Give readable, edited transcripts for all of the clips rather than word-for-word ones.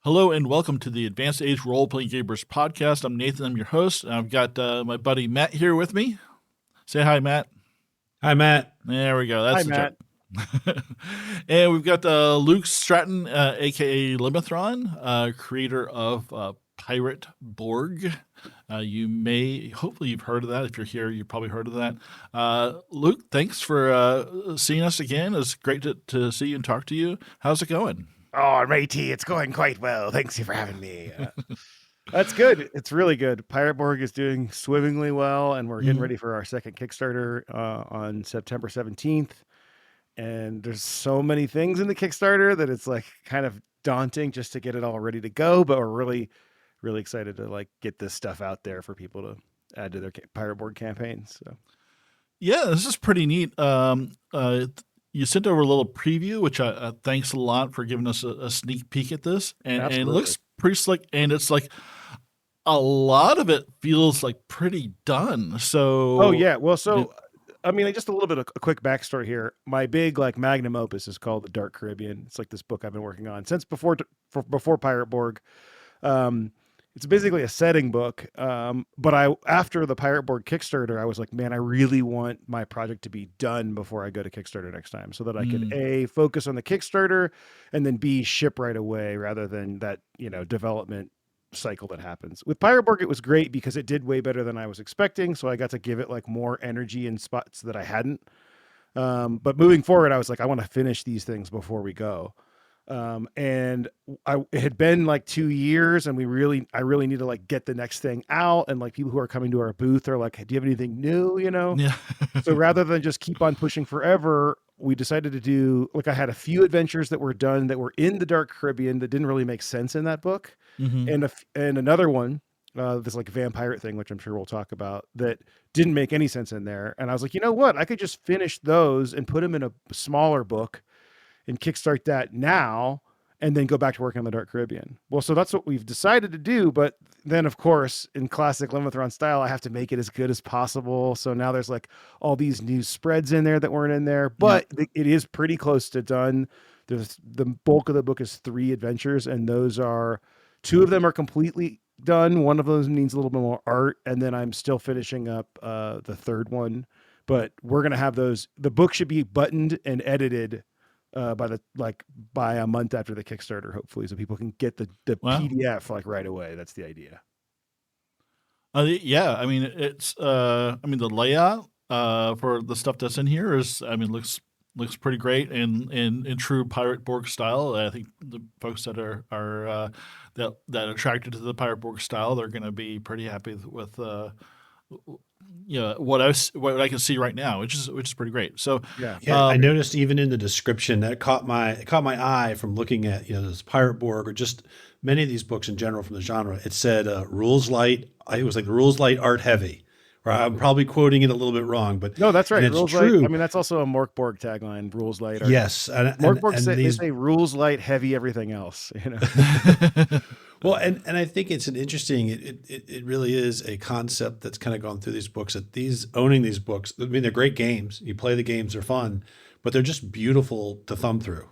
Hello and welcome to the Advanced Age Role-Playing Gamers podcast. I'm Nathan. I'm your host. I've got my buddy Matt here with me. Say hi, Matt. Hi, Matt. There we go. That's Hi, the Matt. joke. And we've got Luke Stratton, a.k.a. Limithron, creator of Pirate Borg. Hopefully you've heard of that. If you're here, you've probably heard of that. Luke, thanks for seeing us again. It's great to see you and talk to you. How's it going? Oh, matey, it's going quite well. Thanks for having me. That's good. It's really good. Pirate Borg is doing swimmingly well, and we're getting ready for our second Kickstarter on September 17th. And there's so many things in the Kickstarter that it's like kind of daunting just to get it all ready to go. But we're really, really excited to like get this stuff out there for people to add to their Pirate Borg campaigns. So, yeah, this is pretty neat. You sent over a little preview, which thanks a lot for giving us a sneak peek at this. And it looks pretty slick. And it's like a lot of it feels like pretty done. So, oh, yeah. Well, so, I mean, just a little bit of a quick backstory here. My big like magnum opus is called The Dark Caribbean. It's like this book I've been working on since before Pirate Borg. It's basically a setting book. But after the Pirate Borg Kickstarter, I was like, man, I really want my project to be done before I go to Kickstarter next time so that I could A, focus on the Kickstarter and then B, ship right away rather than that, development cycle that happens. With Pirate Borg, it was great because it did way better than I was expecting. So I got to give it like more energy in spots that I hadn't. But moving forward, I was like, I want to finish these things before we go. And it had been like 2 years and I really need to like get the next thing out. And like people who are coming to our booth are like, hey, do you have anything new? Yeah. So rather than just keep on pushing forever, we decided to do like, I had a few adventures that were done that were in the Dark Caribbean that didn't really make sense in that book. And another one, this like vampire thing, which I'm sure we'll talk about, that didn't make any sense in there. And I was like, you know what? I could just finish those and put them in a smaller book and kickstart that now and then go back to working on the Dark Caribbean. Well, so that's what we've decided to do. But then, of course, in classic Limithron style, I have to make it as good as possible. So now there's like all these new spreads in there that weren't in there, but it is pretty close to done. The bulk of the book is 3 adventures, and those are 2 of them are completely done. One of those needs a little bit more art, and then I'm still finishing up the third one. But we're gonna have those. The book should be buttoned and edited by a month after the Kickstarter, hopefully, so people can get the PDF like right away. That's the idea. Yeah, I mean it's the layout for the stuff that's in here looks pretty great and in true Pirate Borg style. I think the folks that are that attracted to the Pirate Borg style, they're going to be pretty happy with what I can see right now, which is pretty great. So yeah, I noticed even in the description that caught my eye from looking at this Pirate Borg or just many of these books in general from the genre. It said rules light. It was like rules light, art heavy. Or I'm probably quoting it a little bit wrong, but no, that's right. It's rules true. Light. I mean, that's also a Mork Borg tagline. Rules light. Art. Yes, Mork Borg they say rules light, heavy everything else. Well, and I think it's an interesting. It really is a concept that's kind of gone through these books. That owning these books. I mean, they're great games. You play the games, they're fun, but they're just beautiful to thumb through.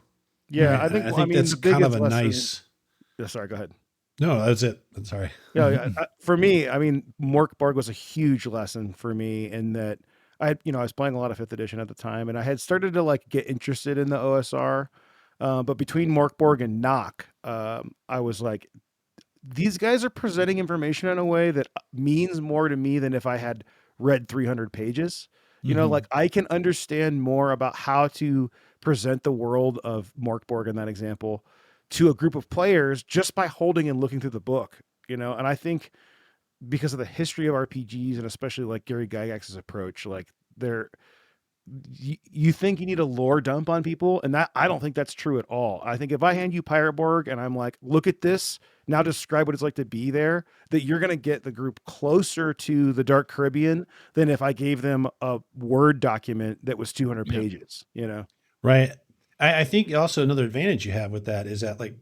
Yeah, I think that's kind of a nice. Yeah, sorry, go ahead. No, that's it. I'm sorry. Yeah, for me, I mean, Mork Borg was a huge lesson for me in that I was playing a lot of 5th edition at the time, and I had started to like get interested in the OSR, but between Mork Borg and Knock, I was like, these guys are presenting information in a way that means more to me than if I had read 300 pages. Like I can understand more about how to present the world of Mork Borg in that example to a group of players just by holding and looking through the book, and I think because of the history of RPGs and especially like Gary Gygax's approach, like you think you need a lore dump on people, and that I don't think that's true at all. I think if I hand you Pirate Borg and I'm like, look at this, now describe what it's like to be there, that you're going to get the group closer to the Dark Caribbean than if I gave them a Word document that was 200 pages, Right. I think also another advantage you have with that is that, like,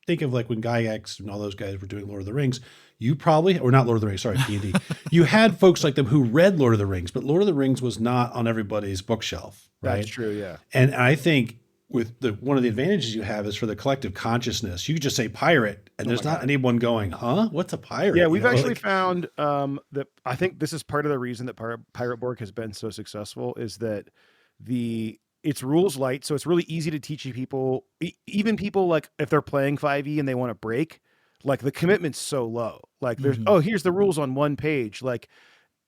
think of like when Gygax and all those guys were doing Lord of the Rings, you probably, or not Lord of the Rings, sorry, D&D, you had folks like them who read Lord of the Rings, but Lord of the Rings was not on everybody's bookshelf, right? That's true, yeah. And I think with one of the advantages you have is for the collective consciousness. You could just say pirate, and there's not anyone going, "Huh? What's a pirate?" Yeah, we've actually found that I think this is part of the reason that Pirate Borg has been so successful is that it's rules light, so it's really easy to teach people, even people like if they're playing 5e and they want to break, like the commitment's so low. Like there's here's the rules on one page. Like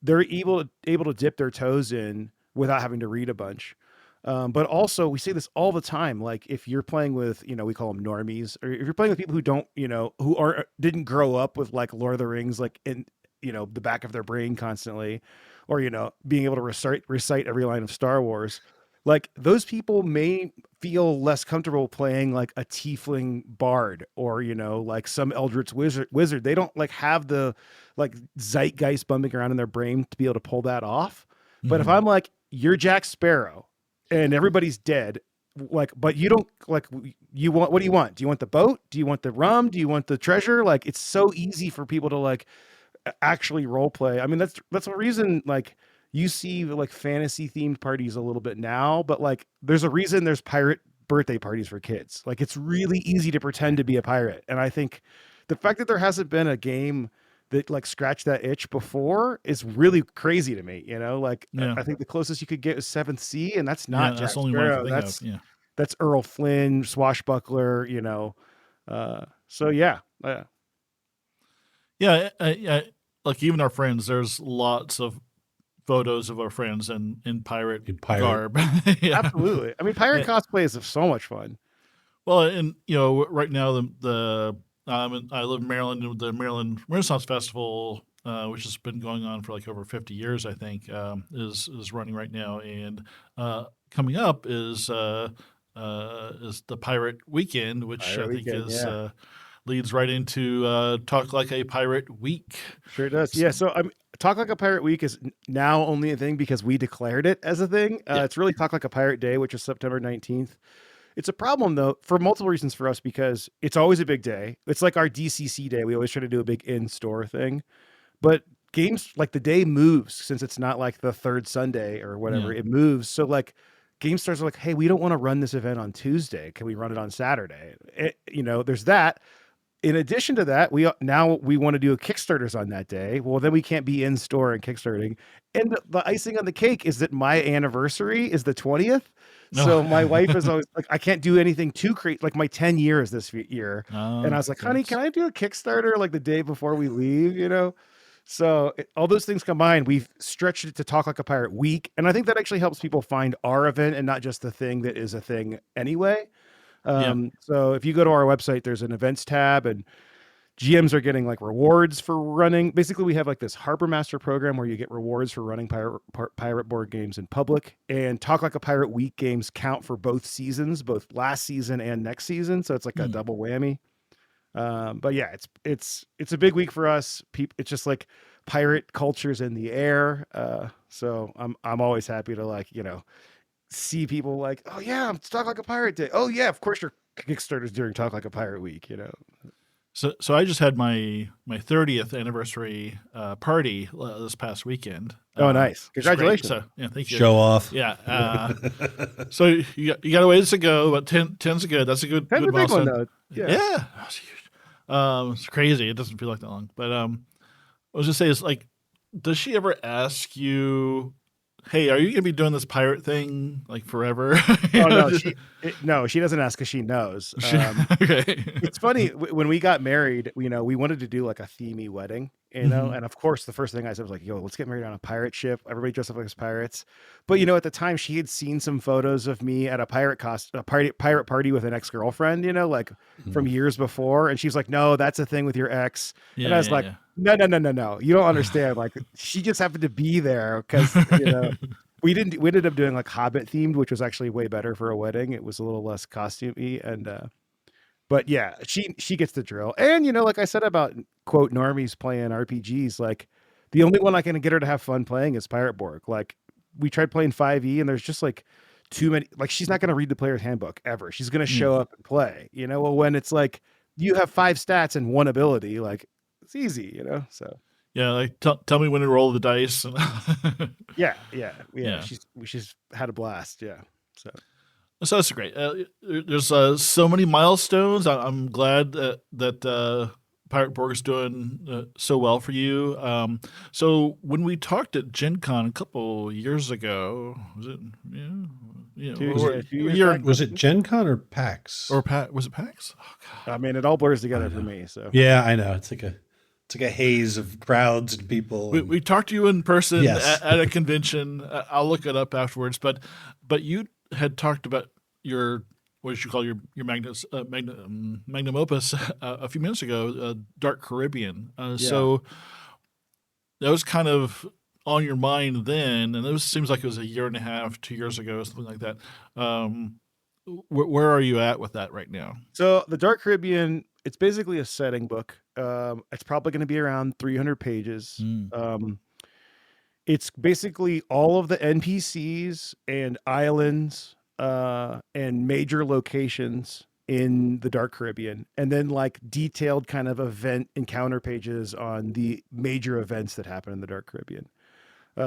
they're able to dip their toes in without having to read a bunch. But also we say this all the time. Like if you're playing with, we call them normies, or if you're playing with people who don't, didn't grow up with like Lord of the Rings, like in, the back of their brain constantly, or, being able to recite every line of Star Wars, like those people may feel less comfortable playing like a tiefling bard or, like some eldritch wizard. They don't like have the like zeitgeist bumping around in their brain to be able to pull that off. But if I'm like, you're Jack Sparrow and everybody's dead, like, but you don't like, what do you want? Do you want the boat? Do you want the rum? Do you want the treasure? Like, it's so easy for people to like actually role play. I mean, that's the reason, like, you see like fantasy themed parties a little bit now, but like, there's a reason there's pirate birthday parties for kids. Like, it's really easy to pretend to be a pirate. And I think the fact that there hasn't been a game that like scratched that itch before is really crazy to me. Like I think the closest you could get is 7th Sea, and that's not Jack Sparrow. That's Earl Flynn, swashbuckler. So yeah. Like even our friends, there's lots of photos of our friends in pirate garb. Absolutely. I mean, pirate cosplay is so much fun. Well, and right now I live in Maryland. The Maryland Renaissance Festival, which has been going on for like over 50 years, I think, is running right now. And coming up is the Pirate Weekend, which leads right into Talk Like a Pirate Week. Sure does. Yeah. So Talk Like a Pirate Week is now only a thing because we declared it as a thing. It's really Talk Like a Pirate Day, which is September 19th. It's a problem, though, for multiple reasons for us, because it's always a big day. It's like our DCC day. We always try to do a big in-store thing. But games, like the day moves, since it's not like the third Sunday or whatever, it moves. So like game stores are like, hey, we don't want to run this event on Tuesday. Can we run it on Saturday? There's that. In addition to that, we want to do a Kickstarters on that day. Well, then we can't be in store and Kickstarting. And the icing on the cake is that my anniversary is the 20th. So my wife is always like, I can't do anything too crazy. Like my 10 years this year. And I was like, honey, can I do a Kickstarter like the day before we leave, So all those things combined, we've stretched it to Talk Like a Pirate Week. And I think that actually helps people find our event and not just the thing that is a thing anyway. So if you go to our website, there's an events tab, and GMs are getting like rewards for running. Basically, we have like this Harbor Master program where you get rewards for running Pirate Board games in public, and Talk Like a Pirate Week games count for both seasons, both last season and next season. So it's like a double whammy. But yeah, it's a big week for us. It's just like pirate culture's in the air. So I'm always happy to see people like, oh yeah, I'm Talk Like a Pirate Day. Oh yeah, of course your Kickstarter's during Talk Like a Pirate Week, So I just had my 30th anniversary party this past weekend. Oh, nice! Congratulations! So yeah, thank you. Show off. Yeah. So you got a ways to go, but 10's good. That's a good milestone. One, yeah. It's crazy. It doesn't feel like that long, but I was just saying, it's like, does she ever ask you, hey, are you going to be doing this pirate thing like forever? No, she doesn't ask because she knows. Okay. It's funny, when we got married, we wanted to do like a themey wedding, and of course the first thing I said was like, yo, let's get married on a pirate ship. Everybody dressed up like pirates. But at the time she had seen some photos of me at a pirate party with an ex-girlfriend, from years before. And she's like, no, that's a thing with your ex. And I was like, no, you don't understand. Like, she just happened to be there because we ended up doing like Hobbit themed, which was actually way better for a wedding. It was a little less costumey, and but yeah, she gets the drill. And like I said about quote normies playing RPGs, like the only one I can get her to have fun playing is Pirate Borg. Like we tried playing 5e, and there's just like too many. Like she's not going to read the player's handbook ever. She's going to show up and play. Well, when it's like you have 5 stats and 1 ability, like it's easy. So. Yeah, like tell me when to roll the dice. Yeah. She's had a blast. Yeah. So, So that's great. There's so many milestones. I'm glad that Pirate Borg is doing so well for you. So when we talked at Gen Con a couple years ago, was it? Yeah, yeah, or, 2 years year back. Was it Gen Con or PAX? or Pat? Was it PAX? Oh God. I mean, it all blurs together I for know. me. So Yeah, I know. It's like a haze of crowds and people. We talked to you in person Yes. at a convention. I'll look it up afterwards. But you had talked about your what did you call your magnum opus a few minutes ago, Dark Caribbean. yeah. So that was kind of on your mind then, and it seems like it was a year and a half, 2 years ago, something like that. Where are you at with that right now? So the Dark Caribbean, it's basically a setting book. It's probably going to be around 300 pages. It's basically all of the NPCs and islands and major locations in the Dark Caribbean, and then like detailed kind of event encounter pages on the major events that happen in the Dark Caribbean.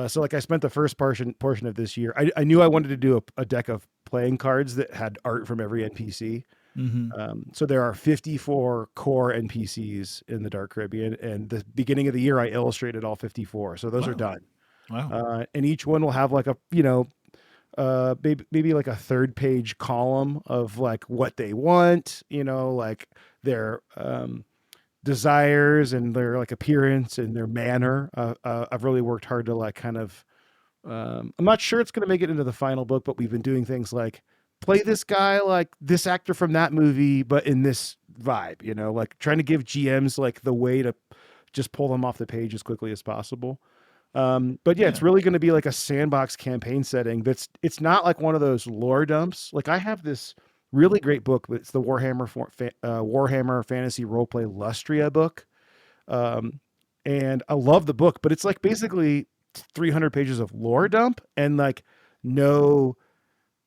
So like I spent the first portion of this year. I knew I wanted to do a deck of playing cards that had art from every NPC. So there are 54 core NPCs in the Dark Caribbean, and the beginning of the year I illustrated all 54. So those are done. Wow. And each one will have like a maybe like a third page column of like what they want, like their desires and their like appearance and their manner. I've really worked hard to like kind of I'm not sure it's going to make it into the final book, but we've been doing things like play this guy like this actor from that movie but in this vibe, like trying to give GMs like the way to just pull them off the page as quickly as possible. But yeah, it's really going to be like a sandbox campaign setting. It's not like one of those lore dumps. Like I have this really great book, but it's the Warhammer Fantasy Roleplay Lustria book. And I love the book, but it's like basically 300 pages of lore dump and like no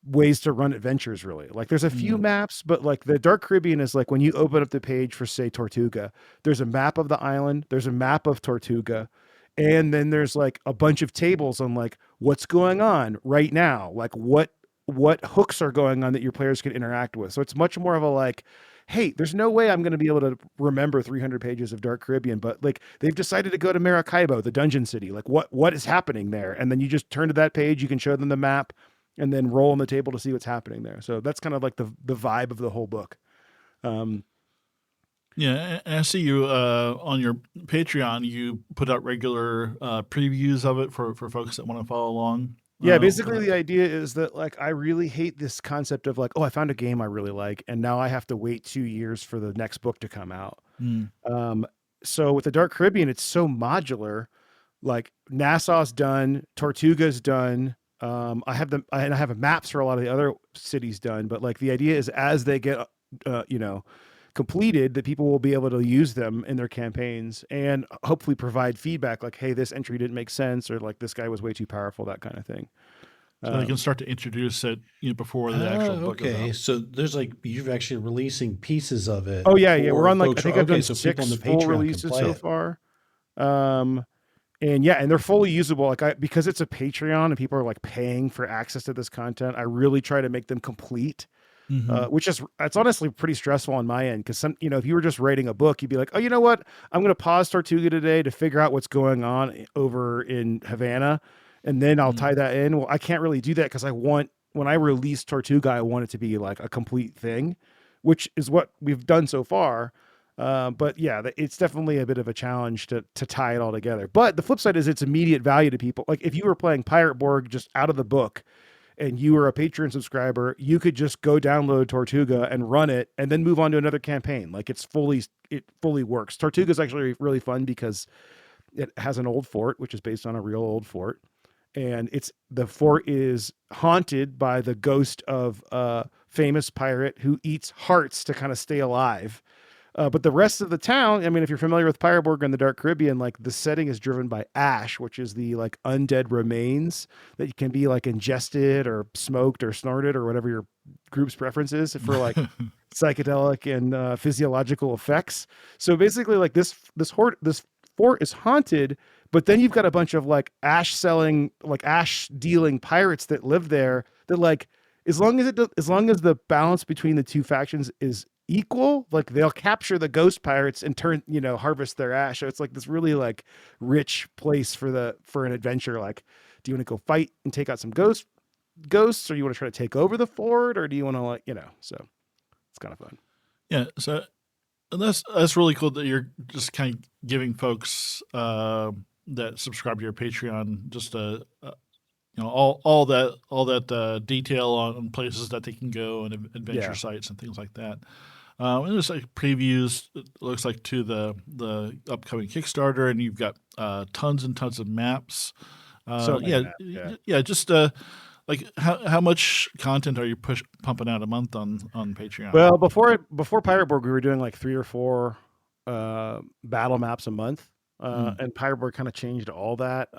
ways to run adventures really. Like there's a few maps, but like the Dark Caribbean is like when you open up the page for say Tortuga, there's a map of the island, there's a map of Tortuga, and then there's like a bunch of tables on like what's going on right now, like what hooks are going on that your players can interact with. So it's much more of a like, hey, there's no way I'm going to be able to remember 300 pages of Dark Caribbean, but like they've decided to go to Maracaibo, the dungeon city. Like what is happening there? And then you just turn to that page, you can show them the map and then roll on the table to see what's happening there. So that's kind of like the vibe of the whole book. Yeah, and I see you on your Patreon. You put out regular previews of it for folks that want to follow along. Yeah, basically the idea is that like I really hate this concept of like, oh, I found a game I really like, and now I have to wait 2 years for the next book to come out. So with the Dark Caribbean, it's so modular. Like Nassau's done, Tortuga's done. I have maps for a lot of the other cities done, but like the idea is as they get completed, that people will be able to use them in their campaigns and hopefully provide feedback like, hey, this entry didn't make sense, or like this guy was way too powerful, that kind of thing. So they can start to introduce it before the actual book goes out. So there's like you're actually releasing pieces of it. Oh yeah, we're on like I think I've done so 6 full releases so far. And yeah, and they're fully usable. Like because it's a Patreon and people are like paying for access to this content, I really try to make them complete. It's honestly pretty stressful on my end because if you were just writing a book, you'd be like, oh, you know what? I'm going to pause Tortuga today to figure out what's going on over in Havana, and then I'll tie that in. Well, I can't really do that because when I release Tortuga, I want it to be like a complete thing, which is what we've done so far. But yeah, it's definitely a bit of a challenge to tie it all together. But the flip side is it's immediate value to people. Like if you were playing Pirate Borg just out of the book, and you were a Patreon subscriber, you could just go download Tortuga and run it and then move on to another campaign. Like it fully works. Tortuga is actually really fun because it has an old fort, which is based on a real old fort. And the fort is haunted by the ghost of a famous pirate who eats hearts to kind of stay alive. But the rest of the town, I mean, if you're familiar with Pirate Borg and the Dark Caribbean, like the setting is driven by ash, which is the like undead remains that can be like ingested or smoked or snorted or whatever your group's preference is for like psychedelic and physiological effects. So basically like this fort is haunted, but then you've got a bunch of like ash dealing pirates that live there that like, as long as as long as the balance between the two factions is equal, like they'll capture the ghost pirates and turn, harvest their ash. So it's like this really like rich place for an adventure. Like, do you want to go fight and take out some ghosts, or you want to try to take over the fort, or do you want to so it's kind of fun. Yeah. So that's really cool that you're just kind of giving folks that subscribe to your Patreon just all that detail on places that they can go and adventure sites and things like that. And there's like previews. It looks like to the upcoming Kickstarter, and you've got tons and tons of maps. Just like how much content are you pumping out a month on Patreon? Well, before Pirate Borg, we were doing like 3 or 4 battle maps a month, and Pirate Borg kind of changed all that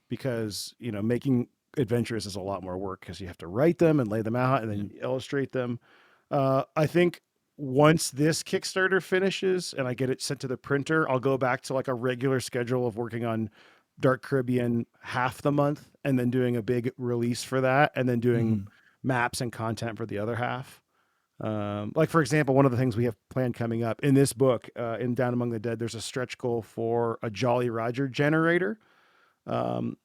because making adventures is a lot more work because you have to write them and lay them out and then illustrate them. I think once this Kickstarter finishes and I get it sent to the printer, I'll go back to like a regular schedule of working on Dark Caribbean half the month and then doing a big release for that and then doing maps and content for the other half. Like for example, one of the things we have planned coming up in this book, in Down Among the Dead, there's a stretch goal for a Jolly Roger generator,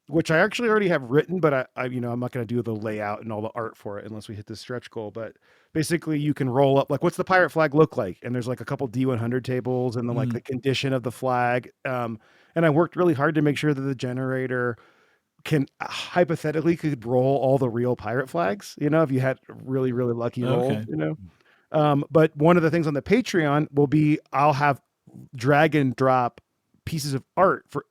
which I actually already have written, but I'm not going to do the layout and all the art for it unless we hit this stretch goal. But basically you can roll up, like, what's the pirate flag look like? And there's like a couple D100 tables and then like the condition of the flag. And I worked really hard to make sure that the generator can hypothetically could roll all the real pirate flags, if you had a really, really lucky roll, but one of the things on the Patreon will be, I'll have drag and drop pieces of art for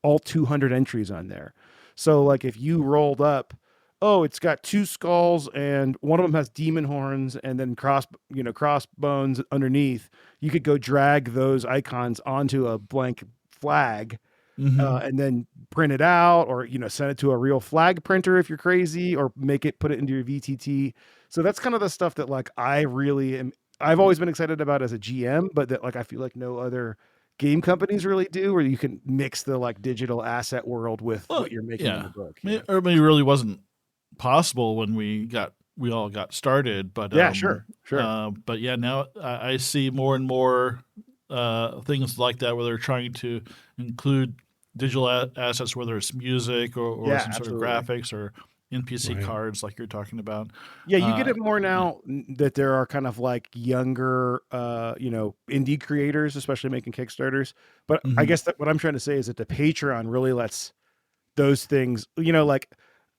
all 200 entries on there. So like if you rolled up, it's got 2 skulls and one of them has demon horns and then crossbones underneath, you could go drag those icons onto a blank flag and then print it out, or send it to a real flag printer if you're crazy, or put it into your VTT. So that's kind of the stuff that like I've always been excited about as a GM, but that like I feel like no other game companies really do, where you can mix the like digital asset world with what you're making in the book. It really wasn't possible when we all got started, but sure. But now I see more and more things like that where they're trying to include digital assets, whether it's music or some sort of graphics or NPC cards like you're talking about. Yeah, you get it more now that there are kind of like younger, indie creators, especially making Kickstarters. But I guess that what I'm trying to say is that the Patreon really lets those things, like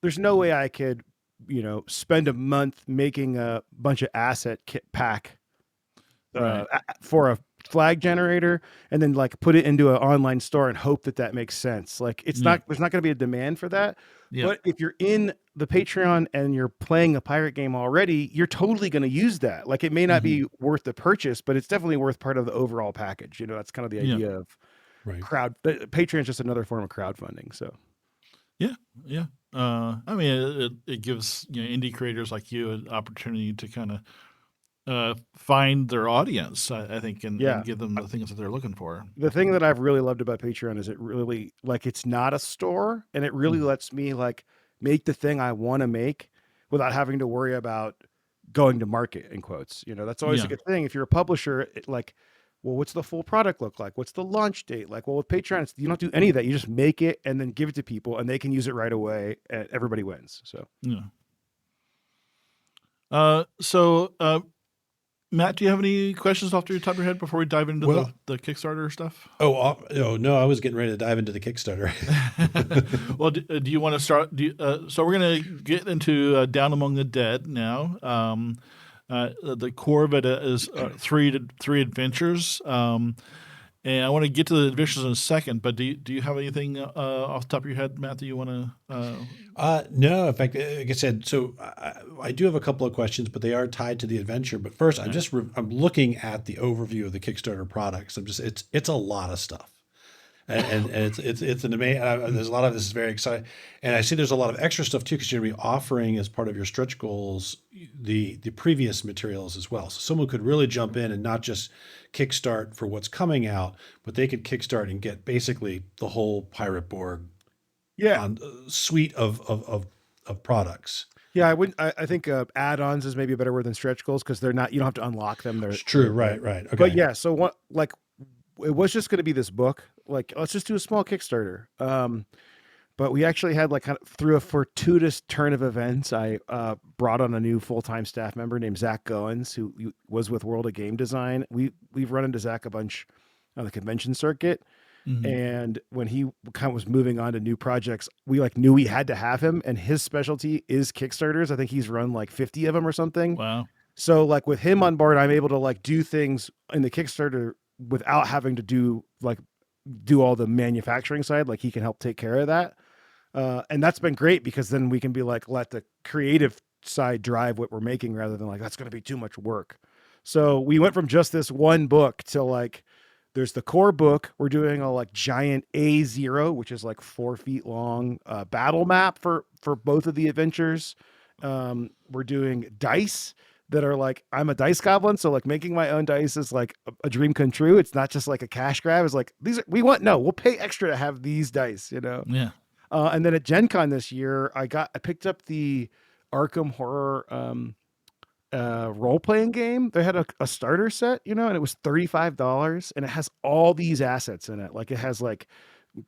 there's no way I could, spend a month making a bunch of asset kit pack for a flag generator and then like put it into an online store and hope that makes sense. Like there's not going to be a demand for that. But if you're in the Patreon and you're playing a pirate game already, you're totally going to use that. Like it may not be worth the purchase, but it's definitely worth part of the overall package. That's kind of the idea of Patreon is just another form of crowdfunding. So I mean, it gives indie creators like you an opportunity to kind of find their audience, I think, and give them the things that they're looking for. The thing that I've really loved about Patreon is it really, like, it's not a store, and it really lets me like make the thing I want to make without having to worry about going to market, in quotes. That's always a good thing. If you're a publisher, what's the full product look like? What's the launch date? Like, with Patreon, you don't do any of that. You just make it and then give it to people and they can use it right away and everybody wins. So, Matt, do you have any questions off the top of your head before we dive into the Kickstarter stuff? Oh, no, I was getting ready to dive into the Kickstarter. Well, do you want to start? So we're going to get into Down Among the Dead now. The core of it is 3 adventures. And I want to get to the adventures in a second, but do you have anything off the top of your head, Matt, that you want to? No, in fact, like I said, so I do have a couple of questions, but they are tied to the adventure. But first, I'm looking at the overview of the Kickstarter products. It's a lot of stuff. And it's an amazing. There's a lot of this is very exciting, and I see there's a lot of extra stuff too because you're going to be offering as part of your stretch goals the previous materials as well. So someone could really jump in and not just kickstart for what's coming out, but they could kickstart and get basically the whole Pirate Borg suite of products. Yeah, I wouldn't. I think add-ons is maybe a better word than stretch goals because they're not. You don't have to unlock them. It's true. Right. But Okay. yeah, so what? Like, it was just going to be this book. Like, let's just do a small Kickstarter. But we actually had like kind of through a fortuitous turn of events, I brought on a new full-time staff member named Zach Goins, who was with World of Game Design. We've run into Zach a bunch on the convention circuit. And when he kind of was moving on to new projects, we like knew we had to have him, and his specialty is Kickstarters. I think he's run like 50 of them or something. Wow. So like with him on board, I'm able to like do things in the Kickstarter without having to do all the manufacturing side. Like he can help take care of that. And that's been great because then we can be like, let the creative side drive what we're making rather than like, that's going to be too much work. So we went from just this one book to like, there's the core book. We're doing a like giant A0, which is like 4 feet long battle map for both of the adventures. We're doing dice that are like, I'm a dice goblin. So like making my own dice is like a dream come true. It's not just like a cash grab. It's like, we'll pay extra to have these dice, you know? Yeah. And then at Gen Con this year, I picked up the Arkham Horror role-playing game. They had a starter set, you know, and it was $35 and it has all these assets in it. Like it has like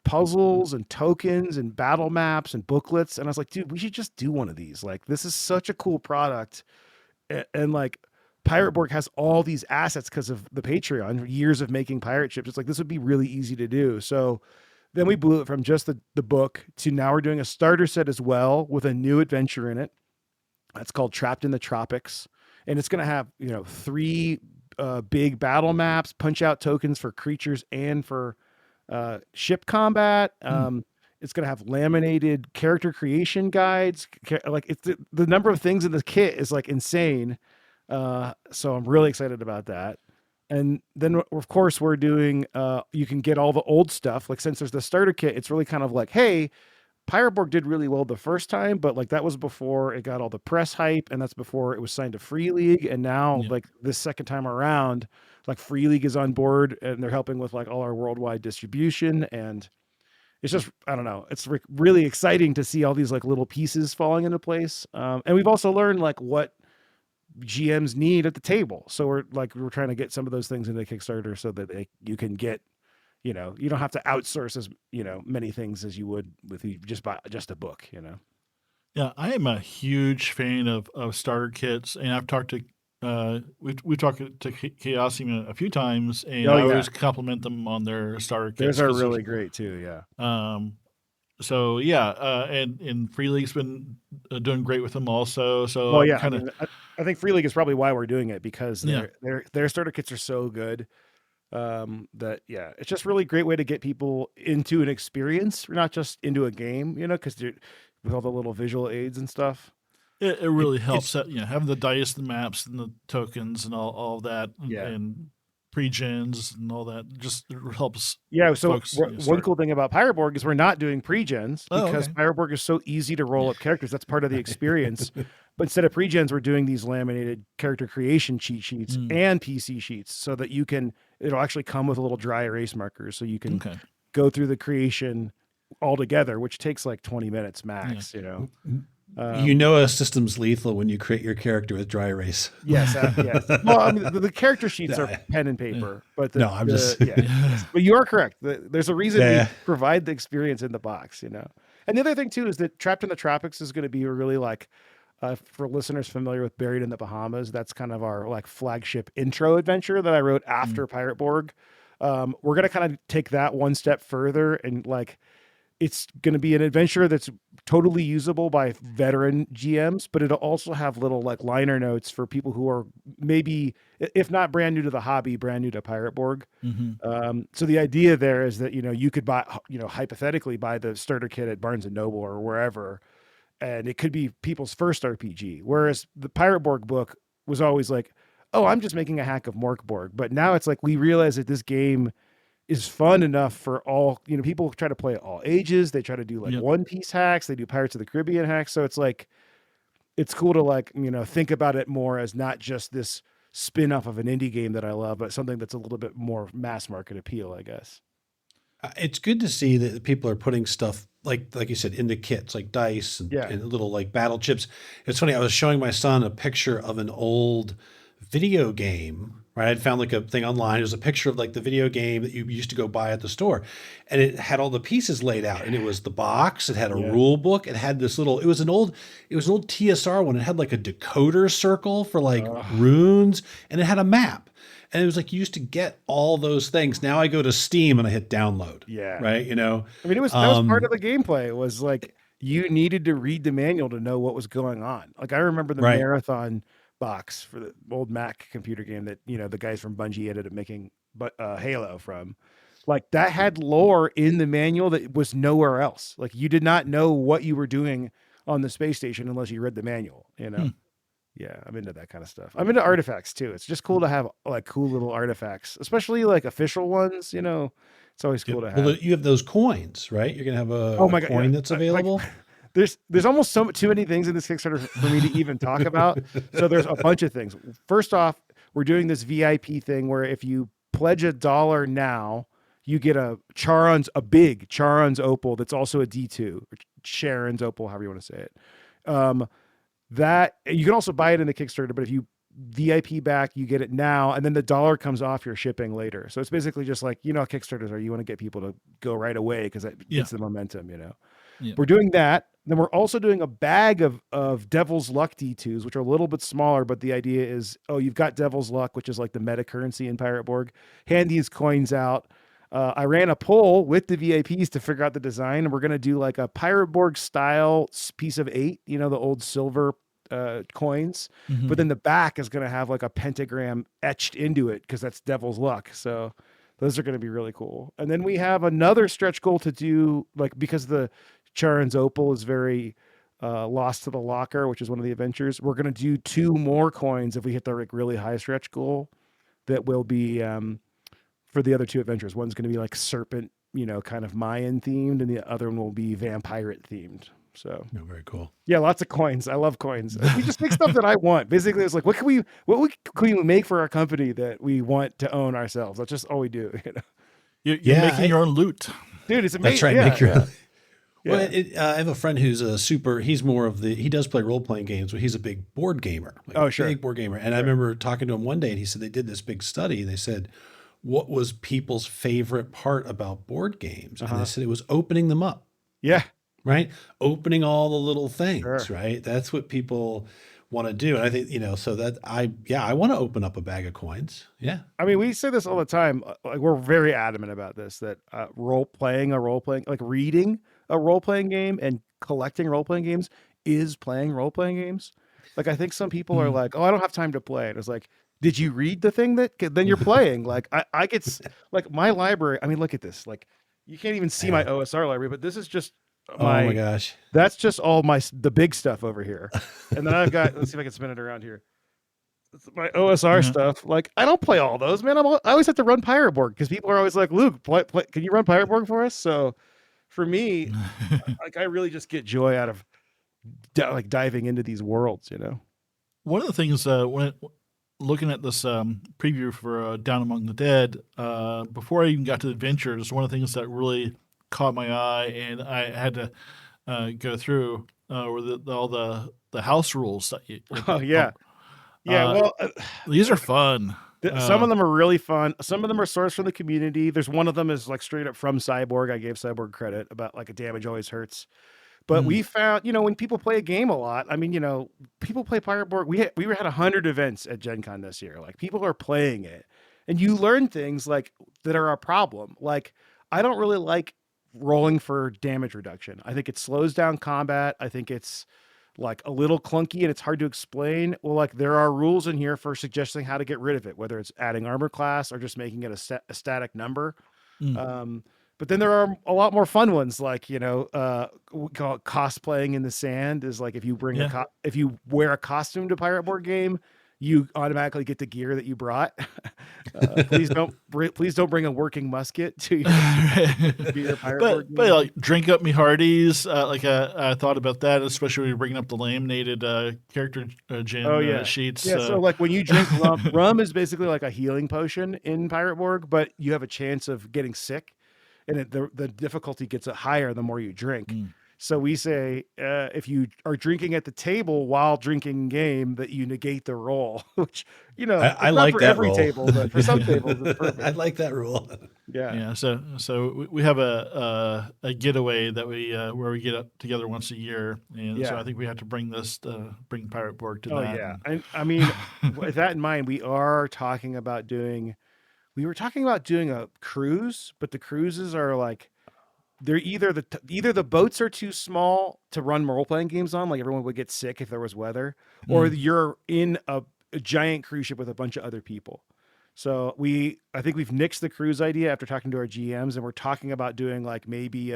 puzzles and tokens and battle maps and booklets. And I was like, dude, we should just do one of these. Like, this is such a cool product. And like Pirate Borg has all these assets because of the Patreon, years of making pirate ships. It's like, this would be really easy to do. So then we blew it from just the book to now we're doing a starter set as well with a new adventure in it. That's called Trapped in the Tropics. And it's going to have, you know, 3 big battle maps, punch out tokens for creatures and for ship combat. It's going to have laminated character creation guides. Like it's the number of things in the kit is like insane. So I'm really excited about that. And then of course we're doing, you can get all the old stuff. Like since there's the starter kit, it's really kind of like, hey, Pirate Borg did really well the first time, but like that was before it got all the press hype, and that's before it was signed to Free League. And now like this second time around, like Free League is on board and they're helping with like all our worldwide distribution. And it's just, I don't know, it's really exciting to see all these like little pieces falling into place. And we've also learned like what GMs need at the table. So we're trying to get some of those things into Kickstarter so that you can get, you know, you don't have to outsource as, you know, many things as you would with just buy just a book, you know? Yeah, I am a huge fan of starter kits, and I've talked to we've talked to Chaos even a few times, and I always compliment them on their starter kits. Theirs are really great too, yeah. So yeah, and Free League's been doing great with them also. So well, yeah, I think Free League is probably why we're doing it because their starter kits are so good. That it's just really great way to get people into an experience, not just into a game, you know, because with all the little visual aids and stuff. It really helps that, you know, having the dice, the maps, and the tokens, and all of that, and pre-gens and all that just helps. Yeah. So one cool thing about Pirate Borg is we're not doing pre-gens because Pirate Borg is so easy to roll up characters. That's part of the experience. But instead of pre-gens, we're doing these laminated character creation cheat sheets and PC sheets so that it'll actually come with a little dry erase markers. So you can go through the creation all together, which takes like 20 minutes max, you know. You know a system's lethal when you create your character with dry erase. Yes, yes. Well, I mean, the character sheets are pen and paper, but but you are correct. There's a reason we provide the experience in the box, you know. And the other thing too is that Trapped in the Tropics is going to be really like, for listeners familiar with Buried in the Bahamas, that's kind of our like flagship intro adventure that I wrote after Pirate Borg. We're going to kind of take that one step further and like, it's going to be an adventure that's totally usable by veteran GMs, but it'll also have little like liner notes for people who are maybe, if not brand new to the hobby, brand new to Pirate Borg. So the idea there is that, you know, you could buy, you know, hypothetically buy the starter kit at Barnes and Noble or wherever, and it could be people's first RPG. Whereas the Pirate Borg book was always like, oh, I'm just making a hack of Morkborg. But now it's like, we realize that this game is fun enough for all, you know, people try to play at all ages. They try to do like One Piece hacks. They do Pirates of the Caribbean hacks. So it's like, it's cool to like, you know, think about it more as not just this spin off of an indie game that I love, but something that's a little bit more mass market appeal, I guess. It's good to see that people are putting stuff like you said into kits, like dice Yeah. and little like battle chips. It's funny. I was showing my son a picture of an old video game. Right, I'd found like a thing online. It was a picture of like the video game that you used to go buy at the store, and it had all the pieces laid out. And it was the box. It had a rule book. It had this little. It was an old TSR one. It had like a decoder circle for like runes, and it had a map. And it was like you used to get all those things. Now I go to Steam and I hit download. Yeah. Right. You know. I mean, that was part of the gameplay. It was like you needed to read the manual to know what was going on. Like I remember the Marathon box for the old Mac computer game that, you know, the guys from Bungie ended up making Halo from. Like that had lore in the manual that was nowhere else. Like you did not know what you were doing on the space station unless you read the manual, you know? Yeah, I'm into that kind of stuff. I'm into artifacts too. It's just cool to have like cool little artifacts, especially like official ones, you know. It's always cool to have. Well, you have those coins, right? You're gonna have a coin that's available. There's almost too many things in this Kickstarter for me to even talk about. So there's a bunch of things. First off, we're doing this VIP thing where if you pledge $1 now, you get a big Charon's opal that's also a D2, or Sharon's opal, however you want to say it. That you can also buy it in the Kickstarter, but if you VIP back, you get it now, and then the $1 comes off your shipping later. So it's basically just like, you know how Kickstarters are. You want to get people to go right away because that gets the momentum, you know. Yeah. We're doing that. Then we're also doing a bag of Devil's Luck D2s, which are a little bit smaller, but the idea is, you've got Devil's Luck, which is like the meta currency in Pirate Borg. Hand these coins out. I ran a poll with the VIPs to figure out the design, and we're going to do like a Pirate Borg style piece of 8, you know, the old silver coins. But then the back is going to have like a pentagram etched into it because that's Devil's Luck. So those are going to be really cool. And then we have another stretch goal to do, like, because the Charon's Opal is very lost to the locker, which is one of the adventures. We're going to do 2 more coins if we hit the like really high stretch goal that will be for the other 2 adventures. One's going to be like serpent, you know, kind of Mayan themed, and the other one will be vampire themed. So very cool. Yeah, lots of coins. I love coins. We just make stuff that I want. Basically, it's like, what can we make for our company that we want to own ourselves? That's just all we do. You know? You're making your own loot, dude. It's amazing. That's right. Make your own. Yeah. Well, I have a friend who's he's more of he does play role-playing games, but he's a big board gamer. Big board gamer. And I remember talking to him one day, and he said they did this big study. They said, what was people's favorite part about board games? And they said it was opening them up. Yeah. Right? Opening all the little things, right? That's what people want to do. And I think, you know, so that I want to open up a bag of coins. Yeah. I mean, we say this all the time. Like, we're very adamant about this, that like reading a role-playing game and collecting role-playing games is playing role-playing games. Like, I think some people are like, I don't have time to play. And it's like, did you read the thing then you're playing? Like, I get like my library. I mean, look at this. Like, you can't even see my OSR library, but this is just oh my gosh. That's just all the big stuff over here. And then I've got, let's see if I can spin it around here. My OSR stuff. Like, I don't play all those, man. I always have to run Pirate Borg because people are always like, Luke, can you run Pirate Borg for us? So for me, like, I really just get joy out of diving into these worlds, you know? One of the things when looking at this preview for Down Among the Dead, before I even got to the adventures, one of the things that really caught my eye and I had to go through were all the house rules that you well, these are fun. Some of them are really fun. Some of them are sourced from the community. There's one of them is like straight up from Cyborg. I gave Cyborg credit about like a damage always hurts. But we found, you know, when people play a game a lot, I mean, you know, people play Pirate Borg. We had 100 events at Gen Con this year. Like, people are playing it, and you learn things like that are a problem. Like, I don't really like rolling for damage reduction. I think it slows down combat. I think it's like a little clunky and it's hard to explain. Well, like, there are rules in here for suggesting how to get rid of it, whether it's adding armor class or just making it a static number. But then there are a lot more fun ones, like, you know, we call it cosplaying in the sand. Is like, if you bring if you wear a costume to Pirate Board game, you automatically get the gear that you brought. Please don't bring a working musket to your Pirate Board game. But like, drink up me hearties. I thought about that, especially when you're bringing up the laminated character gen sheets. Yeah, so like when you drink rum is basically like a healing potion in Pirate Borg, but you have a chance of getting sick and the difficulty gets higher the more you drink. Mm. So we say if you are drinking at the table while drinking game, that you negate the roll, which I it's not like for that every rule. table, but for some tables it's I perfect. like that rule. Yeah, Yeah, so we have a getaway that we where we get up together once a year, and so yeah. I think we have to bring Pirate Borg to Oh that. yeah, and I mean, with that in mind, we are talking about doing. We were talking about doing a cruise, but the cruises are like they're either the boats are too small to run role playing games on, like everyone would get sick if there was weather, or Mm. you're in a giant cruise ship with a bunch of other people. So I think we've nixed the cruise idea after talking to our GMs, and we're talking about doing like maybe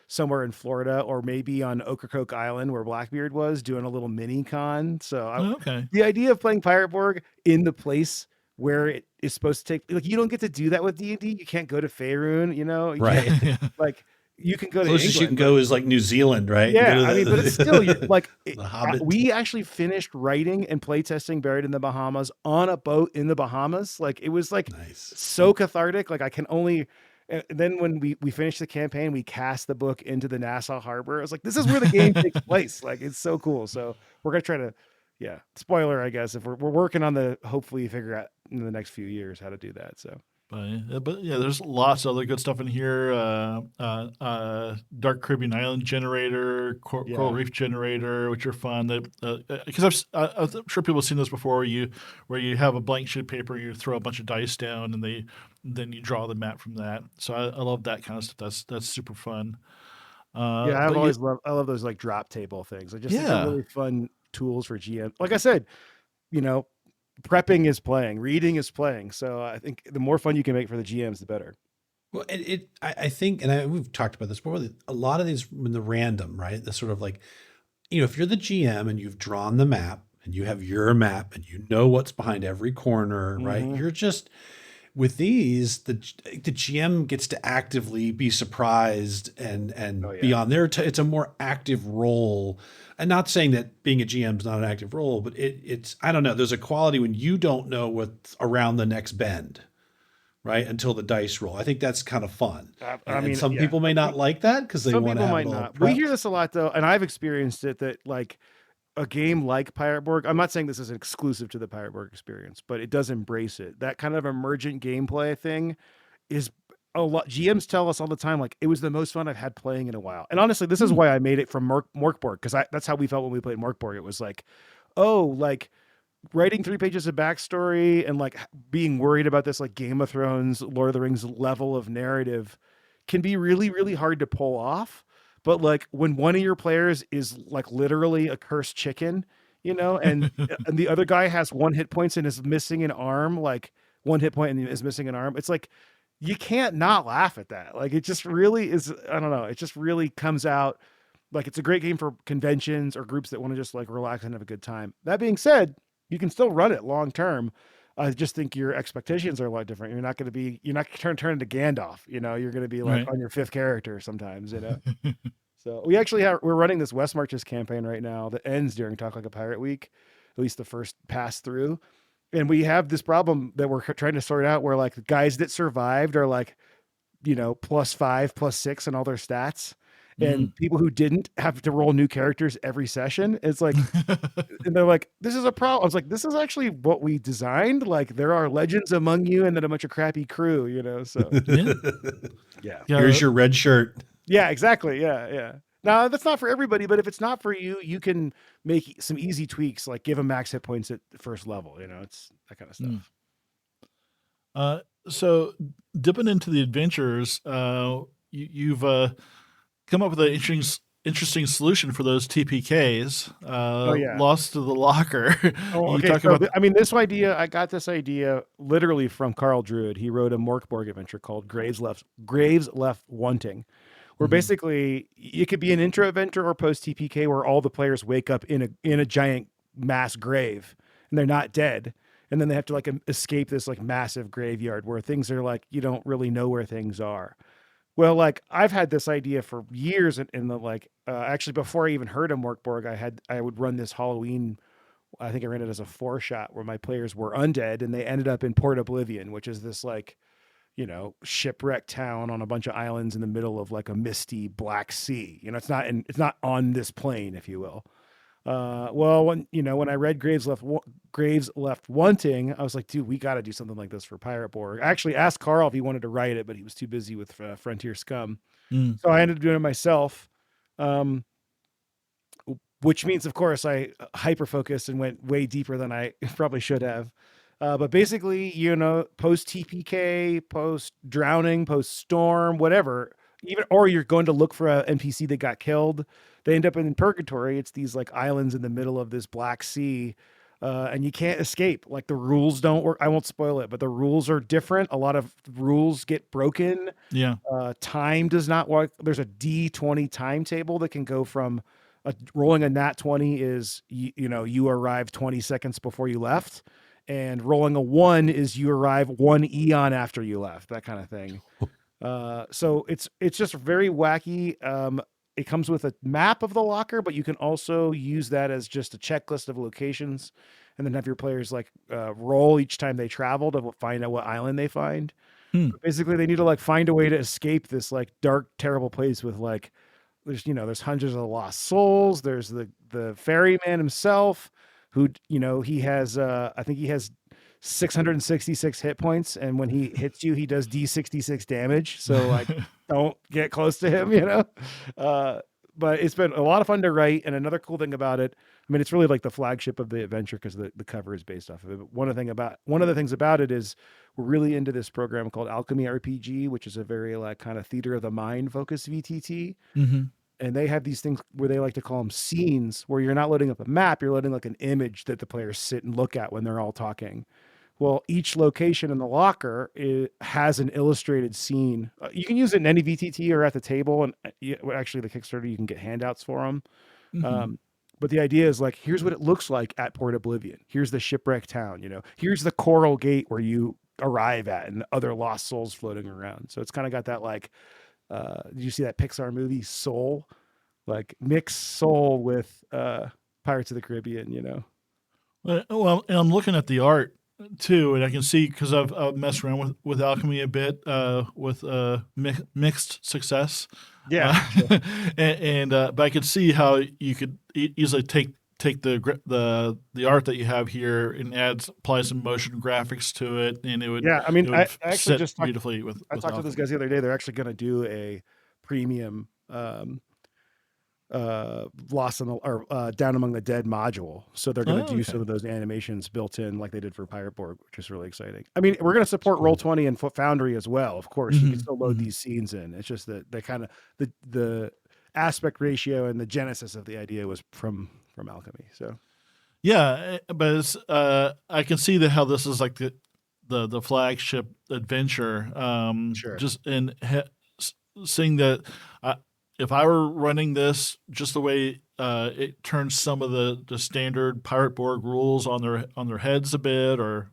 somewhere in Florida or maybe on Ocracoke Island where Blackbeard was, doing a little mini con. So Oh, okay. the idea of playing Pirate Borg in the place where it is supposed to take, like, you don't get to do that with D&D. You can't go to Faerun, you can't, Right. Yeah. like, you can go to Closest you can England, but go is like New Zealand, right? And go yeah, to I mean, but it's still like the Hobbit. we actually finished writing and playtesting Buried in the Bahamas on a boat in the Bahamas. Like it was like Nice. so cathartic. Like I can only. And then when we finished the campaign, we cast the book into the Nassau Harbor. I was like, this is where the game takes place. Like it's so cool. So we're gonna try to, yeah. Spoiler, I guess. If we're working on hopefully figure out in the next few years how to do that. So. But yeah, there's lots of other good stuff in here. Dark Caribbean Island generator, Coral Yeah. Reef generator, which are fun. Because I'm sure people have seen this before. Where you have a blank sheet of paper, you throw a bunch of dice down, and then you draw the map from that. So I love that kind of stuff. That's super fun. Yeah, But I love those like drop table things. I just think they're yeah, really fun tools for GM. Like I said, you know, prepping is playing, reading is playing. So I think the more fun you can make for the GMs, the better. Well, I think, we've talked about this before. That a lot of these, when the random, right? The sort of like, if you're the GM and you've drawn the map and you have your map and you know what's behind every corner, right? Mhm. You're just with these, the GM gets to actively be surprised and Oh be yeah. on there. It's a more active role. And not saying that being a GM is not an active role, but it's I don't know. There's a quality when you don't know what's around the next bend, right? Until the dice roll. I think that's kind of fun. I And mean, some yeah. people may not like that because they Some want to people have might it all not. We hear prepped. this a lot though, and I've experienced it that like a game like Pirate Borg, I'm not saying this is exclusive to the Pirate Borg experience, but it does embrace it. That kind of emergent gameplay thing is a lot. GMs tell us all the time, like, it was the most fun I've had playing in a while. And honestly, this is Hmm. why I made it from Morkborg, because that's how we felt when we played Morkborg. It was like, oh, like writing 3 pages of backstory and like being worried about this like Game of Thrones, Lord of the Rings level of narrative can be really, really hard to pull off. But like when one of your players is like literally a cursed chicken, and the other guy has 1 hit points and is missing an arm, like 1 hit point and is missing an arm, it's like you can't not laugh at that. Like it just really is. I don't know. It just really comes out like it's a great game for conventions or groups that want to just like relax and have a good time. That being said, you can still run it long term. I just think your expectations are a lot different. You're not going to turn into Gandalf. You're going to be like right. on your 5th character sometimes. So we're running this West Marches campaign right now that ends during Talk Like a Pirate Week, at least the first pass through. And we have this problem that we're trying to sort out where like the guys that survived are like, +5, +6 and all their stats. And people who didn't have to roll new characters every session. It's like, and they're like, this is a problem. I was like, this is actually what we designed. Like there are legends among you and then a bunch of crappy crew, so Yeah. yeah. Yeah. Here's your red shirt. Yeah, exactly. Yeah, yeah. Now that's not for everybody, but if it's not for you, you can make some easy tweaks, like give them max hit points at the first level. It's that kind of stuff. So dipping into the adventures, you've come up with an interesting solution for those TPKs. Oh yeah. Lost to the locker. Oh, You okay. talk So about I mean, I got this idea literally from Carl Druid. He wrote a Morkborg adventure called Graves Left Wanting, where basically it could be an intro adventure or post TPK where all the players wake up in a giant mass grave and they're not dead. And then they have to like escape this like massive graveyard where things are like, you don't really know where things are. Well, like I've had this idea for years in the like, actually before I even heard of Morkborg, I would run this Halloween. I think I ran it as a 4-shot where my players were undead and they ended up in Port Oblivion, which is this like shipwrecked town on a bunch of islands in the middle of like a misty Black Sea. It's not on this plane, if you will. Well, when I read Graves Left Wanting, I was like, dude, we got to do something like this for Pirate Borg. I actually asked Carl if he wanted to write it, but he was too busy with Frontier Scum. So I ended up doing it myself. Which means, of course, I hyper focused and went way deeper than I probably should have. But basically, post TPK, post drowning, post storm, whatever, or you're going to look for an NPC that got killed. They end up in purgatory. It's these like islands in the middle of this Black Sea. And you can't escape. Like the rules don't work. I won't spoil it, but the rules are different. A lot of rules get broken. Yeah. Time does not work. There's a D20 timetable that can go from rolling a nat 20 is, you arrive 20 seconds before you left. And rolling a 1 is you arrive 1 eon after you left, that kind of thing. So it's just very wacky. It comes with a map of the locker, but you can also use that as just a checklist of locations, and then have your players like roll each time they travel to find out what island they find. Basically, they need to like find a way to escape this like dark, terrible place with like there's hundreds of lost souls. There's the ferryman himself, who he has I think he has 666 hit points, and when he hits you, he does D66 damage. So like, don't get close to him, But it's been a lot of fun to write. And another cool thing about it, I mean, it's really like the flagship of the adventure because the cover is based off of it. But one of the things about it is we're really into this program called Alchemy RPG, which is a very like kind of theater of the mind focused VTT. And they have these things where they like to call them scenes, where you're not loading up a map, you're loading like an image that the players sit and look at when they're all talking. Well, each location in the locker has an illustrated scene. You can use it in any VTT or at the table. And actually, the Kickstarter, you can get handouts for them. But the idea is like, here's what it looks like at Port Oblivion. Here's the shipwreck town. Here's the Coral Gate where you arrive at, and other lost souls floating around. So it's kind of got that like, did you see that Pixar movie Soul? Like mix Soul with Pirates of the Caribbean. Well, and I'm looking at the art too, and I can see, because I've messed around with alchemy a bit with mixed success. Yeah. But I could see how you could easily take the art that you have here and apply some motion graphics to it, and it would I actually just beautifully with. I talked to those guys the other day. They're actually going to do a premium Lost in the or Down Among the Dead module, so they're going to do some of those animations built in like they did for Pirate Borg, which is really exciting. I mean, we're going to support Roll20 and Foundry as well, of course. You can still load these scenes in. It's just that they kind of the aspect ratio and the genesis of the idea was from Alchemy. So yeah, but it's, I can see how this is like the flagship adventure. Sure. Just seeing that. If I were running this just the way it turns some of the standard Pirate Borg rules on their heads a bit, or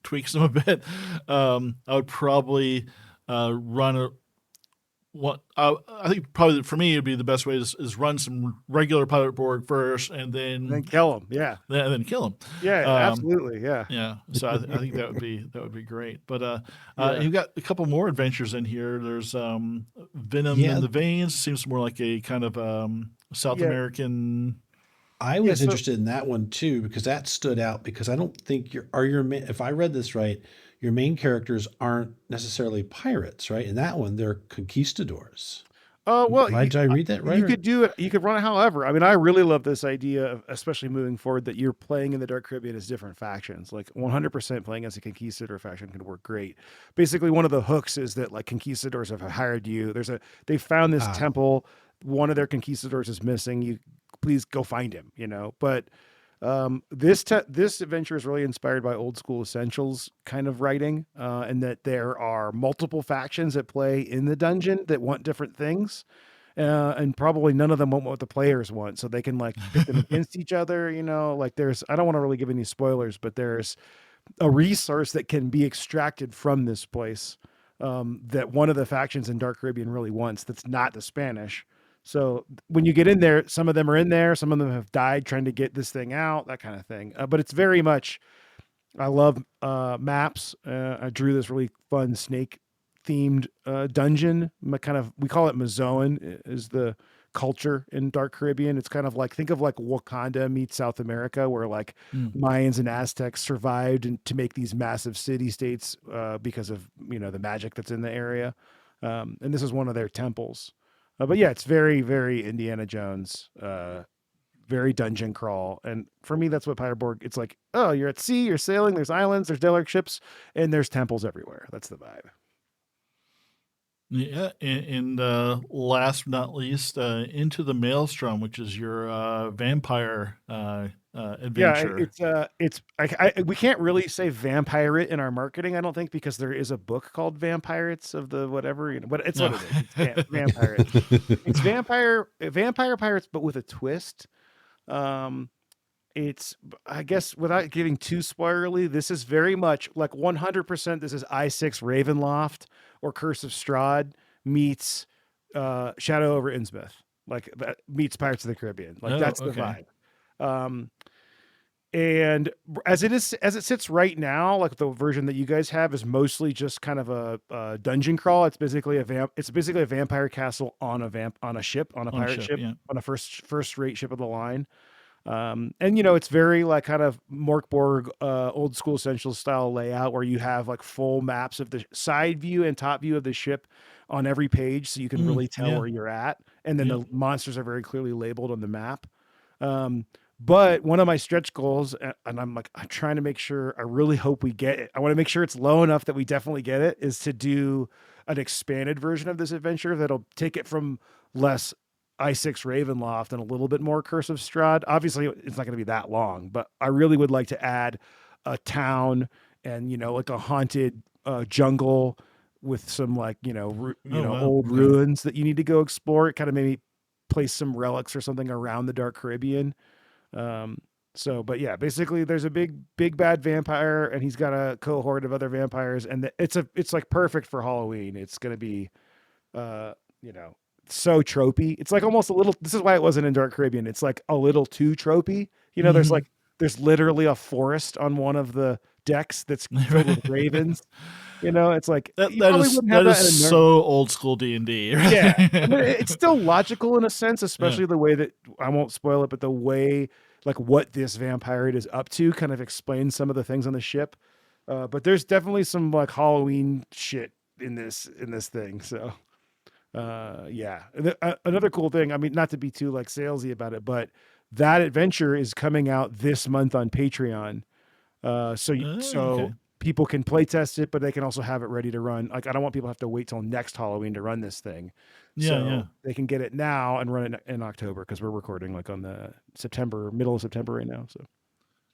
tweaks them a bit, I would probably run I think probably for me it'd be the best way is run some regular Pirate Borg first, and then kill them. Yeah, and then kill them. Yeah, absolutely. Yeah, yeah. So I think that would be great. But you've got a couple more adventures in here. There's Venom in the Veins. Seems more like a kind of South American. I was interested in that one too, because that stood out, because I don't think if I read this right, your main characters aren't necessarily pirates, right? In that one, they're conquistadors. Oh, well, did I read that right? You could do it. You could run it however. I mean, I really love this idea of, especially moving forward, that you're playing in the Dark Caribbean as different factions. Like 100% playing as a conquistador faction can work great. Basically, one of the hooks is that like conquistadors have hired you. They found this temple. One of their conquistadors is missing. You please go find him. But this adventure is really inspired by old school Essentials kind of writing, and that there are multiple factions at play in the dungeon that want different things, and probably none of them want what the players want, so they can like pit them against each other. Like I don't want to really give any spoilers, but there's a resource that can be extracted from this place that one of the factions in Dark Caribbean really wants, that's not the Spanish. So when you get in there, some of them are in there, some of them have died trying to get this thing out, that kind of thing. But it's very much I love maps. I drew this really fun snake themed dungeon. We call it Mazoan is the culture in Dark Caribbean. It's kind of like, think of like Wakanda meets South America, where like Mm. Mayans and Aztecs survived to make these massive city states because of the magic that's in the area. And this is one of their temples. But yeah, it's very, very Indiana Jones. Very dungeon crawl. And for me, that's what Pirate Borg. It's like, oh, you're at sea, you're sailing, there's islands, there's Delarc ships, and there's temples everywhere. That's the vibe. Yeah, and last but not least, Into the Maelstrom, which is your vampire Yeah, adventure. we can't really say vampire it in our marketing, I don't think, because there is a book called Vampirates of the whatever, but it's what No. it is. It's vampire. It's vampire pirates, but with a twist. Um, it's, I guess, without getting too spoilerly, this is very much like 100%. This is I6 Ravenloft or Curse of Strahd meets Shadow over Innsmouth, like that meets Pirates of the Caribbean. Like Oh, that's the okay. vibe. And as it sits right now, like the version that you guys have is mostly just kind of a dungeon crawl. It's basically a vampire castle on a ship, on a On a pirate ship, ship, yeah. on a first rate ship of the line. And it's very like kind of Morkborg, old school essential style layout, where you have like full maps of the side view and top view of the ship on every page, so you can really tell Yeah, where you're at, and then yeah. the monsters are very clearly labeled on the map. um, but one of my stretch goals, and I'm trying to make sure, I really hope we get it, I want to make sure it's low enough that we definitely get it, is to do an expanded version of this adventure that'll take it from less I6 Ravenloft and a little bit more Curse of Strahd. Obviously, it's not going to be that long, but I really would like to add a town and like a haunted jungle with some like Oh, wow. old Okay. ruins that you need to go explore. It kind of maybe place some relics or something around the Dark Caribbean. Um, but yeah, basically, there's a big bad vampire, and he's got a cohort of other vampires, and it's like perfect for Halloween. It's going to be, uh, you know, so tropey. It's like almost a little. This is why it wasn't in Dark Caribbean. It's like a little too tropey. Mhm. There's literally a forest on one of the decks that's filled with ravens. It's like That you that probably is wouldn't have that is that in a so old school D&D. yeah. I mean, Right? it's still logical in a sense, Yeah. especially the way that, I won't spoil it, but the way like what this vampire is up to kind of explains some of the things on the ship. But there's definitely some like Halloween shit in this thing. So yeah. Another cool thing, I mean, not to be too like salesy about it, but that adventure is coming out this month on Patreon. Oh, So okay. people can play test it, but they can also have it ready to run. Like, I don't want people to have to wait till next Halloween to run this thing. Yeah, yeah. So they can get it now and run it in October, because we're recording like on the middle of September right now. So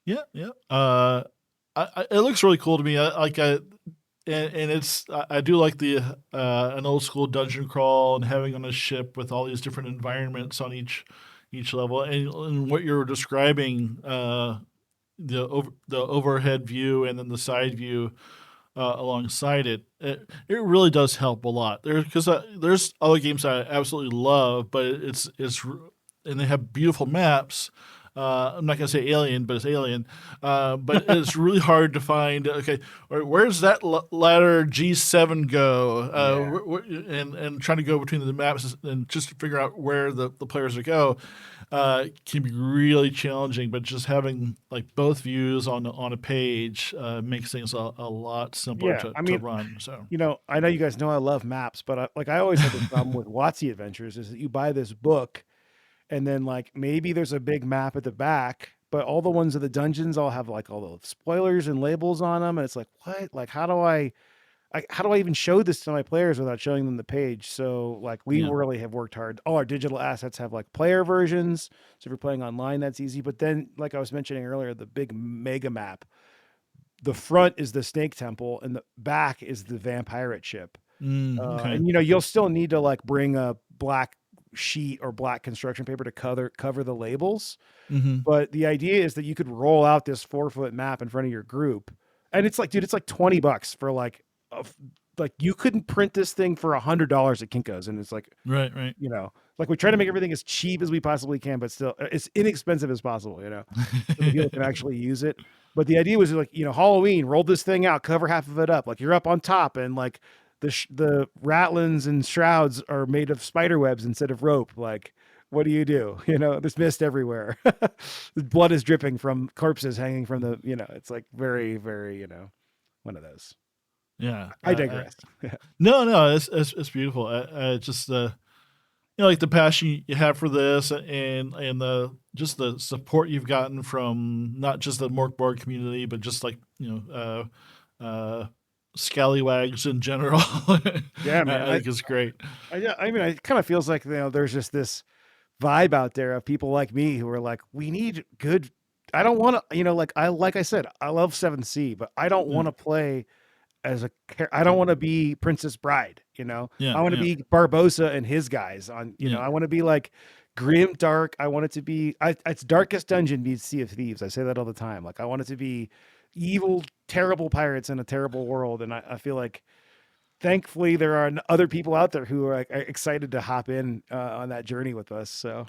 Yeah, yeah. It looks really cool to me. And I do like the an old school dungeon crawl and having on a ship with all these different environments on each level. And what you're describing, the overhead view and then the side view alongside it really does help a lot. There's other games I absolutely love, but and they have beautiful maps. I'm not gonna say Alien, but it's Alien. But it's really hard to find. Okay, where's that ladder G7 go? yeah, And trying to go between the maps and just to figure out where the players are go can be really challenging. But just having like both views on a page makes things a lot simpler yeah. I to mean, run. So I know you guys know I love maps, but I always had this problem with WotC Adventures, is that you buy this book, and then like maybe there's a big map at the back, but all the ones of the dungeons all have like all the spoilers and labels on them, and it's like, what? Like, how do I even show this to my players without showing them the page? So like we yeah. really have worked hard. All our digital assets have like player versions. So if you're playing online, that's easy. But then, like I was mentioning earlier, the big mega map, the front is the Snake Temple and the back is the Vampirate ship. Okay. And you'll still need to like bring a black sheet or black construction paper to cover the labels. Hmm. But the idea is that you could roll out this 4-foot map in front of your group, and it's like, dude, it's like $20 for like you couldn't print this thing for $100 at Kinko's, and it's like, Right. Right. like we try to make everything as cheap as we possibly can, but still as inexpensive as possible, so that people can actually use it. But the idea was like, Halloween, roll this thing out, cover half of it up. Like you're up on top, and like the ratlins and shrouds are made of spider webs instead of rope. Like, what do? There's mist everywhere. The blood is dripping from corpses hanging from the, it's like very, very, one of those. Yeah. I digress. No, it's beautiful. Just like the passion you have for this, and just the support you've gotten from not just the Mork Borg community, but just like scallywags in general. Yeah, man, I think it's great. I mean, it kind of feels like there's just this vibe out there of people like me who are like, we need good. I don't want to, like I said, I love 7th Sea, but I don't want to play I don't want to be Princess Bride, Yeah, I want to be Barbossa and his guys on, I want to be like grim, dark. I want it to be, it's Darkest Dungeon meets Sea of Thieves. I say that all the time. Like I want it to be evil, terrible pirates in a terrible world. And I feel like, thankfully, there are other people out there who are excited to hop in on that journey with us. So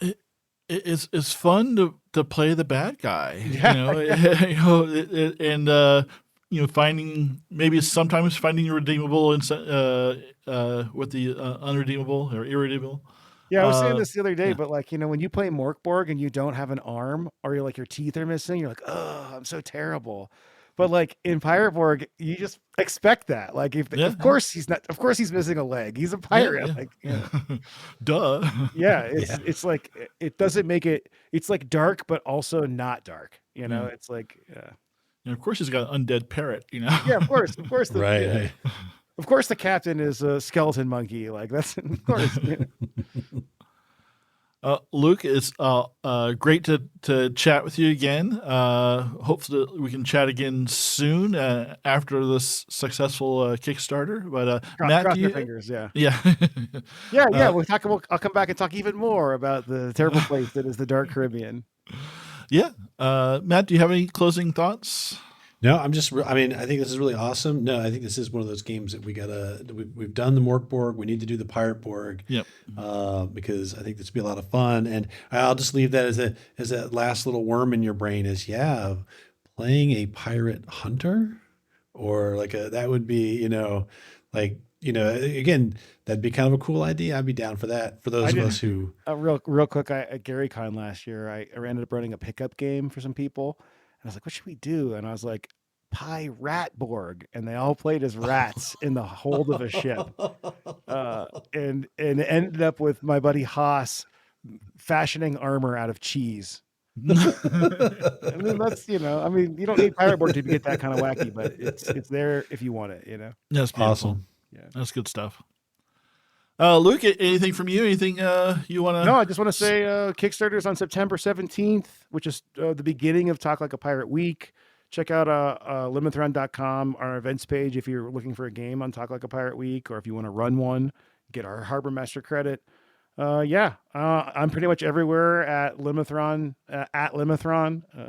it's fun to play the bad guy, and sometimes finding redeemable with the unredeemable or irredeemable. Yeah, I was saying this the other day, but like, when you play Mork Borg and you don't have an arm, or you're like your teeth are missing, you're like, oh, I'm so terrible. But like in Pirate Borg, you just expect that. Like of course he's missing a leg. He's a pirate. Like, duh. Yeah, it's like it doesn't make it. It's like dark, but also not dark. It's like. And of course he's got an undead parrot. Yeah, of course. Right. Of course, the captain is a skeleton monkey. Like that's of course. Luke, it's great to chat with you again. Hopefully we can chat again soon after this successful Kickstarter. But Matt, cross your fingers. Yeah. Yeah. I'll come back and talk even more about the terrible place that is the Dark Caribbean. Yeah. Matt, do you have any closing thoughts? No, I think this is really awesome. No, I think this is one of those games that we've done the Mork Borg. We need to do the Pirate Borg. Yep. Because I think this would be a lot of fun. And I'll just leave that as that last little worm in your brain is, playing a pirate hunter, or like that would be, again, that'd be kind of a cool idea. I'd be down for that. For those of us who real quick, at GaryCon last year, I ended up running a pickup game for some people. I was like, what should we do? And I was like, Pirate Borg. And they all played as rats in the hold of a ship. And it ended up with my buddy Haas fashioning armor out of cheese. And then that's, you don't need Pirate Borg to get that kind of wacky, but it's there if you want it, That's beautiful. Awesome. Yeah. That's good stuff. Luke, anything from you? Anything you want to? No, I just want to say Kickstarter is on September 17th, which is the beginning of Talk Like a Pirate Week. Check out limithron.com, our events page, if you're looking for a game on Talk Like a Pirate Week, or if you want to run one, get our Harbor Master credit. I'm pretty much everywhere at Limithron,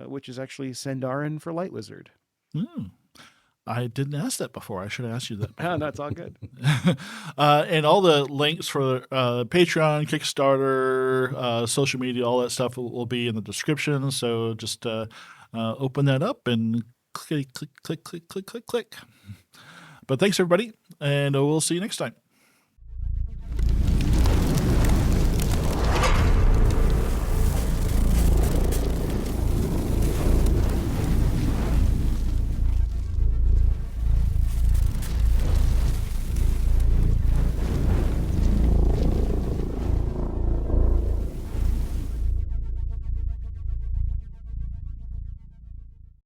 which is actually Sendarin for Light Wizard. I didn't ask that before. I should have asked you that. No, it's all good. And all the links for Patreon, Kickstarter, social media, all that stuff will be in the description. So just open that up and click. But thanks, everybody, and we'll see you next time.